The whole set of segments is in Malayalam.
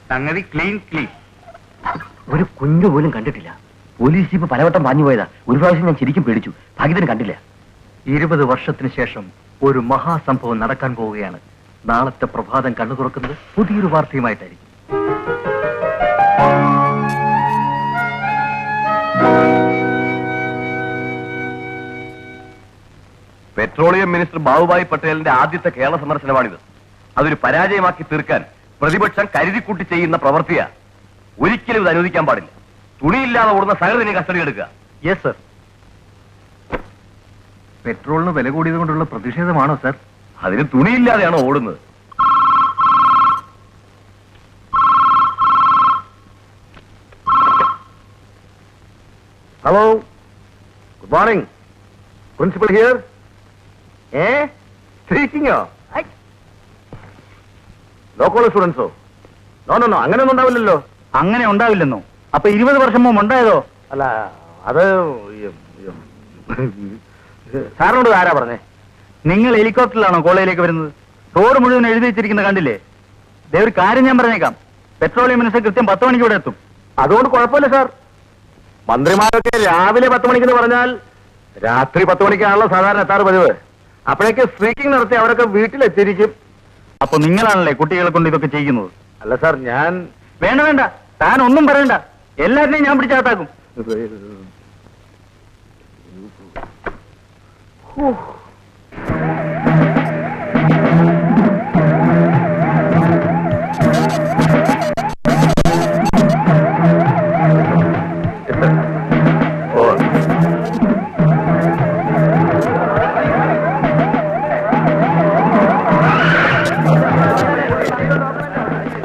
സംഗതി ക്ലീൻ ക്ലീൻ. ഒരു കുഞ്ഞു പോലും കണ്ടിട്ടില്ല. പോലീസ് ജീപ്പ് പലവട്ടം പാഞ്ഞു പോയതാ. ഒരു പ്രാവശ്യം ഞാൻ ശരിക്കും പേടിച്ചു. ഭാഗ്യത്തിന് കണ്ടില്ല. 20 വർഷത്തിന് ശേഷം ഒരു മഹാസംഭവം നടക്കാൻ പോവുകയാണ്. നാളത്തെ പ്രഭാതം കണ്ണു തുറക്കുന്നത് പുതിയൊരു വാർത്തയുമായിട്ടായിരിക്കും. പെട്രോളിയം മിനിസ്റ്റർ ബാബുഭായ് പട്ടേലിന്റെ ആദ്യത്തെ കേരള സന്ദർശനമാണിത്. അതൊരു പരാജയമാക്കി തീർക്കാൻ പ്രതിപക്ഷം കരുതിക്കൂട്ടി ചെയ്യുന്ന പ്രവൃത്തിയാ. ഒരിക്കലും ഇത് അനുവദിക്കാൻ പാടില്ല. തുണിയില്ലാതെ ഓടുന്ന സകലതിനെ കസ്റ്റഡി എടുക്കുക. Yes sir. പെട്രോളിന് വില കൂടിയത് കൊണ്ടുള്ള പ്രതിഷേധമാണോ സർ? അതിന് തുണിയില്ലാതെയാണോ ഓടുന്നത്? Hello, good morning. Principal here. സ്പീക്കിങ്ങോ? ലോ കോളേജ് സ്റ്റുഡൻസോ? നോ, അങ്ങനെയൊന്നും ഉണ്ടാവില്ലല്ലോ. അങ്ങനെ ഉണ്ടാവില്ലെന്നോ? അപ്പൊ 20 വർഷം മുമ്പ് ഉണ്ടായതോ? അല്ല, അത് സാറിനോട് ആരാ പറഞ്ഞേ? നിങ്ങൾ ഹെലികോപ്റ്ററിലാണോ കോളേജിലേക്ക് വരുന്നത്? റോഡ് മുഴുവൻ എഴുതി വെച്ചിരിക്കുന്ന കണ്ടില്ലേ? ഒരു കാര്യം ഞാൻ പറഞ്ഞേക്കാം. പെട്രോളിയം മിനിസ്റ്റർ കൃത്യം 10 മണിക്ക് ഇവിടെ എത്തും. അതുകൊണ്ട് കുഴപ്പമില്ല സാർ. മന്ത്രിമാരൊക്കെ രാവിലെ 10 മണിക്കെന്ന് പറഞ്ഞാൽ രാത്രി 10 മണിക്കാണല്ലോ സാധാരണ എത്താറ് പതിവ്. അപ്പോഴേക്ക് സ്പീക്കിംഗ് നടത്തി അവരൊക്കെ വീട്ടിലെത്തിയിരിക്കും. അപ്പൊ നിങ്ങളാണല്ലേ കുട്ടികളെ കൊണ്ട് ഇതൊക്കെ ചെയ്യുന്നത്? അല്ല സാർ, ഞാൻ... വേണ്ട, താൻ ഒന്നും പറയണ്ട. എല്ലാവരുടെയും ഞാൻ പിടിച്ചാത്താക്കും.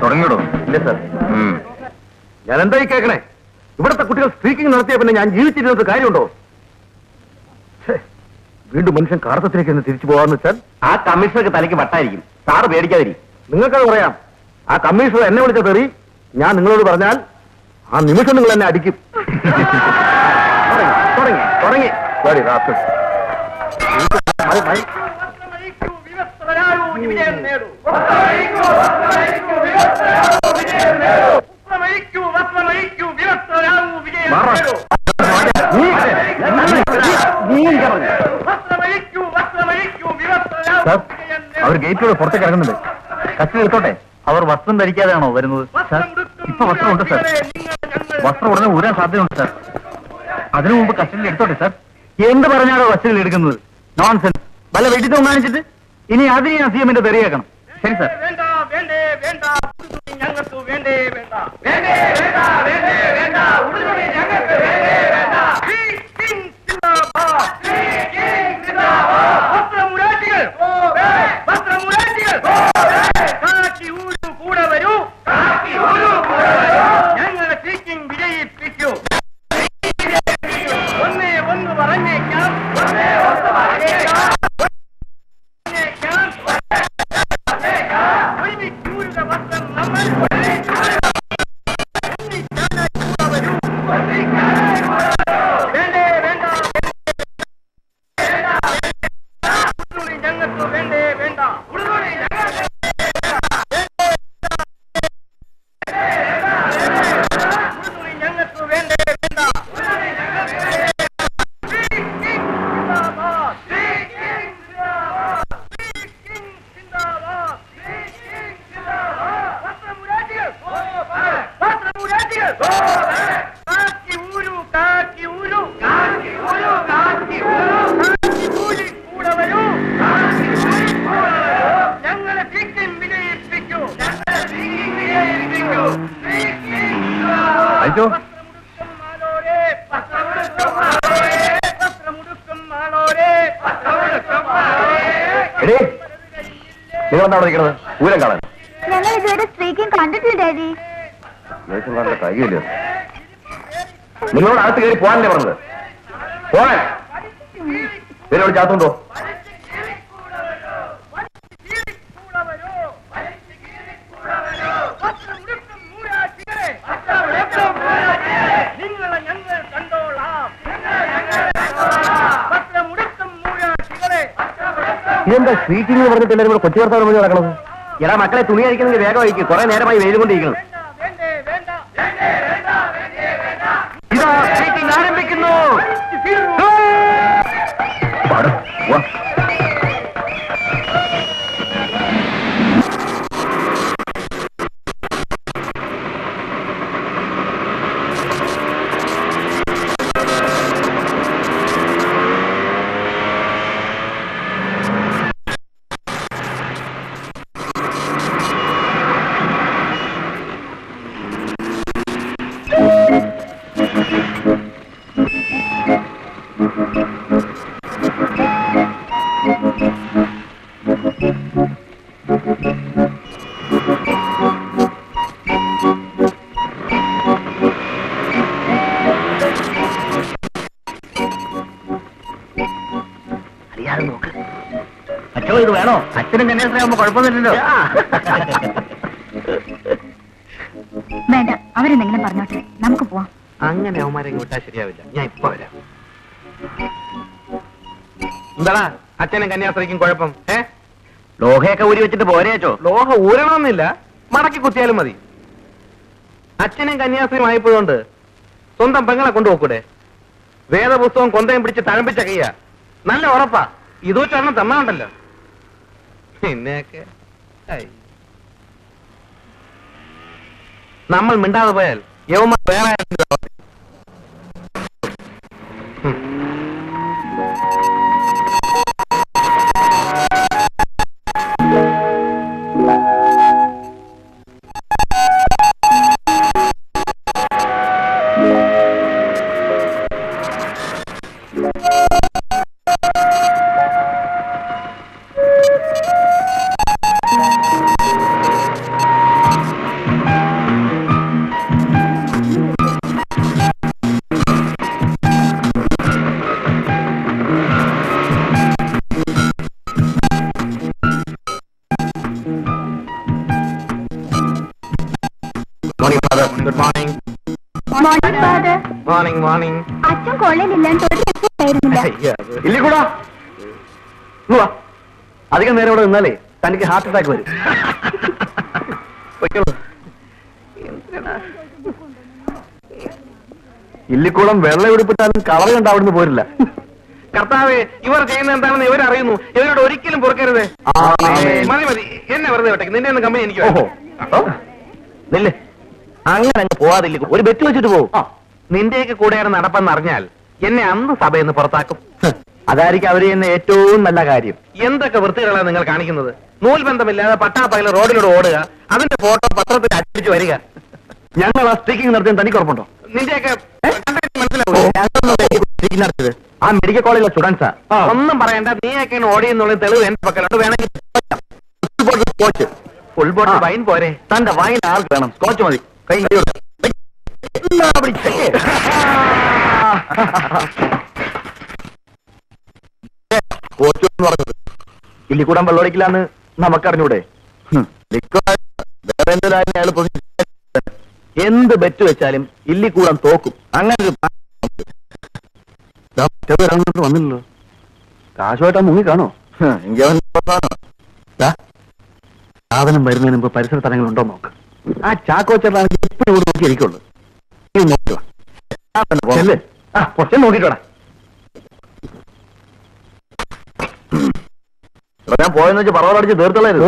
തുടങ്ങിയോ? ഇല്ല സാർ. ഞാൻ എന്തായി കേൾക്കണേ? ഇവിടുത്തെ കുട്ടികൾ സ്പീക്കിംഗ് നടത്തിയ പിന്നെ ഞാൻ ജീവിച്ചിരുന്നത് കാര്യമുണ്ടോ? വീണ്ടും മനുഷ്യൻ കാർത്തത്തിലേക്ക് എന്ന് തിരിച്ചു പോകാന്ന് വെച്ചാൽ ആ കമ്മീഷണർക്ക് തലയ്ക്ക് വട്ടായിരിക്കും. സാറ് പേടിക്കാതിരിക്കും. നിങ്ങൾക്കത് പറയാം. ആ കമ്മീഷണർ എന്നെ വിളിച്ച തെറി ഞാൻ നിങ്ങളോട് പറഞ്ഞാൽ ആ നിമിഷം നിങ്ങൾ എന്നെ അടിക്കും. തുടങ്ങി. അവർ ഗേറ്റിലൂടെ പുറത്തേക്ക് ഇറങ്ങുന്നുണ്ട്. കസ്റ്റഡി എടുത്തോട്ടെ. അവർ വസ്ത്രം ധരിക്കാതെയാണോ വരുന്നത്? സാർ, ഇപ്പൊ വസ്ത്രമുണ്ട് സാർ. വസ്ത്രം ഉടനെ ഊരാൻ സാധ്യതയുണ്ട് സാർ. അതിനു മുമ്പ് കസ്റ്റഡിയിൽ എടുത്തോട്ടെ സാർ. എന്ത് പറഞ്ഞാണോ കസ്റ്റഡിയിൽ എടുക്കുന്നത്? നോൺസെൻസ്. വല്ല വെടിത്തം കാണിച്ചിട്ട് ഇനി അതിന് ഞാൻ CM-ന്റെ തെറിയാക്കണം. ശരി സാർ. നിങ്ങളെന്താണ് നിൽക്കുന്നത്? പൂരം കാണാൻ? ഞങ്ങൾ ഇതുവരെ സ്ത്രീക്കും കണ്ടിട്ടില്ല ഡാഡി. ദേശം കാണേണ്ട കാര്യമില്ല. നിങ്ങളോട് അകത്ത് കയറി പോകാനല്ലേ പറഞ്ഞത്? പോകാൻ ഇതിനോട് ചാത്തുണ്ടോ? ഇതെന്താ സ്പീക്കിംഗ് പറഞ്ഞിട്ട് എല്ലാവരും കൂടെ കൊച്ചു വർത്താനം വഴി നടക്കണത്? എടാ മക്കളെ, തുണി അഴിക്കണമെങ്കിൽ വേഗം അഴിക്കും. കുറെ നേരമായി വെയിൽ കൊണ്ടിരിക്കണം. അച്ഛനും കന്യാസ്ത്രീയാകുമ്പോ കുഴപ്പമൊന്നുമില്ലല്ലോ. വേണ്ട, അവരെന്തെങ്കിലും പറഞ്ഞോട്ടെ, നമുക്ക് പോവാം. അങ്ങനെ അവന്മാരെ വിട്ടാൽ ശരിയാവില്ല. ഞാൻ ഇപ്പൊ വരാം. എന്താടാ അച്ഛനും കന്യാസ്ത്രീക്കും കുഴപ്പം? ലോഹയൊക്കെ ഊരി വെച്ചിട്ട് പോരേച്ചോ? ലോഹ ഊരണമെന്നില്ല, മടക്കി കുത്തിയാലും മതി. അച്ഛനും കന്യാസ്ത്രീയും ആയപ്പോഴുണ്ട് സ്വന്തം പെങ്ങളെ കൊണ്ടുപോക്കൂടെ? വേദപുസ്തകം കൊന്തയും പിടിച്ച് തഴമ്പിച്ച കയ്യ. നല്ല ഉറപ്പാ. ഇതോച്ചാരണം തന്നാണ്ടല്ലോ. പിന്നെയൊക്കെ നമ്മൾ മിണ്ടാതെ പോയാൽ യവന്മാർ വേറെ good morning. Morning father. Morning morning. അച്ഛൻ കോളേജില്ലാണ്ട് ഒരു രക്ഷയായിരുന്നില്ല. ഇല്ലിക്കൂടാ, അധികം നേരം ഇവിടെ നിന്നാലേ തനിക്ക് ഹാർട്ട് അറ്റാക്ക് വരും. ഇല്ലിക്കൂടം വെള്ളം എടുപ്പിട്ടാലും കളർ കണ്ട് അവിടുന്ന് പോരില്ല. കർത്താവേ, ഇവർ ചെയ്യുന്ന എന്താണെന്ന് ഇവരറിയുന്നു. ഇവരോട് ഒരിക്കലും പൊറുക്കരുത്. മതി മതി, എന്നെ വെറുതെ വിട്ടേക്ക്. നിന്റെ ഒന്നും കമ്പനി എനിക്ക് നില്ലേ, അങ്ങനെ അങ്ങ് പോവാതില്ല. ഒരു ബെറ്റ് വെച്ചിട്ട് പോകും. നിന്റെയൊക്കെ കൂടെയാണ് നടപ്പെന്ന് അറിഞ്ഞാൽ എന്നെ അന്ന് സഭയിൽ നിന്ന് പുറത്താക്കും. അതായിരിക്കും അവര് ചെയ്യുന്ന ഏറ്റവും നല്ല കാര്യം. എന്തൊക്കെ വൃത്തികളാണ് നിങ്ങൾ കാണിക്കുന്നത്? നൂൽബന്ധമില്ലാതെ പട്ടാപ്പകൽ റോഡിലൂടെ ഓടുക, അതിന്റെ ഫോട്ടോ പത്രത്തിൽ അടിച്ചു വരിക. ഞങ്ങൾ ആ സ്പീക്കിംഗ് നടത്തിയാൽ തനിക്ക് ഉറപ്പുണ്ടോ? നിന്റെയൊക്കെ നടത്തിയത് ആ മെഡിക്കൽ കോളേജിലെ സ്റ്റുഡൻസാ. ഒന്നും പറയണ്ട. നീയൊക്കെ ഓടിയെന്നുള്ള തെളിവ് എന്റെ പക്കലുണ്ട്. വേണമെങ്കിൽ സ്കോച്ച് ഫുൾ ബോട്ടിൽ വൈൻ പോരെ? തന്റെ വൈൻ ആർക്ക് വേണം? സ്കോച്ച് മതി. കൈ കോച്ച് എന്ന് പറഞ്ഞത് ഇല്ലിക്കൂടം വെള്ളമടിക്കില്ലാന്ന് നമുക്കറിഞ്ഞൂടെ? വേറെ എന്തിനായാലും അയാൾ എന്ത് ബെറ്റ് വെച്ചാലും ഇല്ലിക്കൂടം തോക്കും. അങ്ങനെ വന്നില്ലല്ലോ. കാശുമായിട്ടാ മുങ്ങി കാണോ? സാധനം വരുന്നതിന് മുമ്പ് പരിസര സ്ഥലങ്ങളുണ്ടോ നോക്ക്. ആ ചാക്കോച്ചേട്ടനാണെങ്കിൽ എപ്പോഴും ഇവിടെ നോക്കിയിരിക്കുള്ളൂ. കുറച്ച് നോക്കിട്ടോടാ. ഞാൻ പോയെന്ന് വെച്ച് പറവടടിച്ച് തീർത്തുള്ളായിരുന്നു.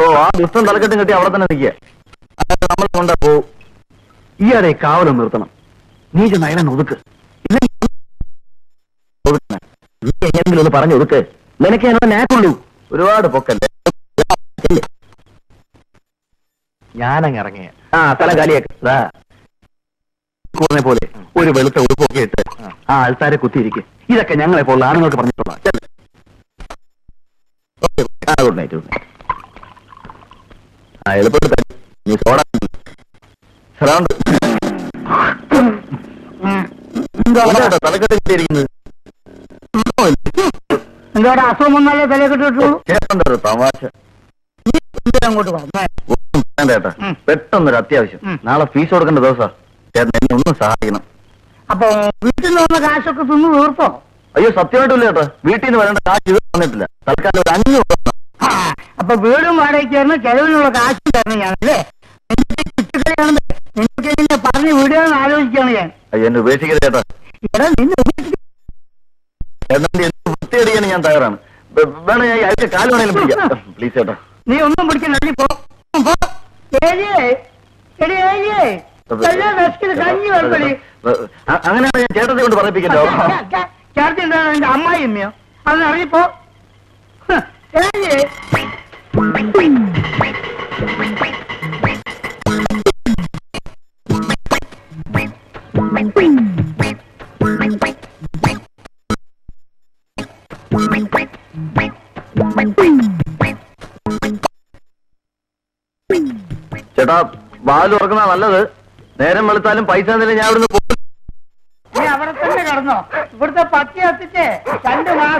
ഓ, ആ ദുഷ്ടം തലക്കെട്ടും കെട്ടി അവിടെ തന്നെ നിൽക്കുക. നമ്മൾ കൊണ്ടാ പോവും. ഈയാടെ കാവലം നിർത്തണം. നീ ചെന്ന് അയാളെ ഒതുക്ക്. നീ എങ്ങനെങ്കിലും ഒന്ന് പറഞ്ഞു ഒതുക്ക്. നിനക്ക് എന്നോട് നാക്കുള്ളൂ. ഒരുപാട് പൊക്കല്ലേ. ഞാനങ്ങ് ഇറങ്ങിയ സ്ഥലം കാലിയാക്ക പോലെ ഒരു വെളുത്ത ഉടുപ്പൊക്കെ ഇട്ട് ആ ആൾക്കാരെ കുത്തിയിരിക്കും. ഇതൊക്കെ ഞങ്ങളെ പോലുള്ള ആണുങ്ങൾക്ക് പറഞ്ഞിട്ടുള്ള. Good night. ആ എളുപ്പത്തിൽ നീ സോഡ തലക്കെട്ട് കിട്ടിയിരിക്കുന്നത്. എന്തോടെ അസുഖം വന്നാലേ തലക്കെട്ടിട്ടുള്ളൂ. ചേട്ടൻ്റെ ഒരു തമാശ. അങ്ങോട്ട് ചേട്ടാ, പെട്ടെന്നൊരു അത്യാവശ്യം. നാളെ ഫീസ് കൊടുക്കേണ്ട ദിവസം. ചേട്ടൻ എന്നെ ഒന്നും സഹായിക്കണം. അപ്പൊ വീട്ടിൽ നിന്ന് വന്ന കാശൊക്കെ തിന്നു തീർത്തോ? അയ്യോ, സത്യമായിട്ടില്ല ചേട്ടാ. വീട്ടിൽ നിന്ന് വരേണ്ട കാശ് ഇത് വന്നിട്ടില്ല. തൽക്കാലം ഒരു 500 അപ്പൊ വീടും വാടകയ്ക്കായിരുന്നു, ചെലവിനുള്ള കാശ് തരണം ഞാനല്ലേ? നിനക്ക് നിന്നെ പറഞ്ഞു വിടുകയെന്ന് ആലോചിക്കാണ് ഞാൻ. അയ്യോ, എന്നെ ഉപേക്ഷിക്കരുത് ചേട്ടാ. എടാ നിന്നെ എന്ത് വൃത്തിയടിക്കാൻ ഞാൻ തയ്യാറാണ്. വേണം ഞാൻ അയച്ച കാല് വേണേലും പിടിക്കാം. പ്ലീസ് ചേട്ടാ. നീ ഒന്നും പിടിക്കണ്ട. അങ്ങനെയാണ് ഞാൻ ചേട്ടത്തെ കൊണ്ട് പറയിപ്പിക്കല്ലോ. ചേർത്തി എന്താണ് എന്റെ അമ്മായി അമ്മയോ? അത് അറിയിപ്പോ ചേട്ടാ വാല് തുറക്കുന്ന നല്ലത്. നേരം വെളുത്താലും പൈസ എന്തെങ്കിലും ഞാൻ ഇവിടുന്ന് പോകും. നീ അവിടെ തന്നെ കിടന്നോ. ഇവിടുത്തെ പട്ടി കത്തിച്ച് 2 മാസം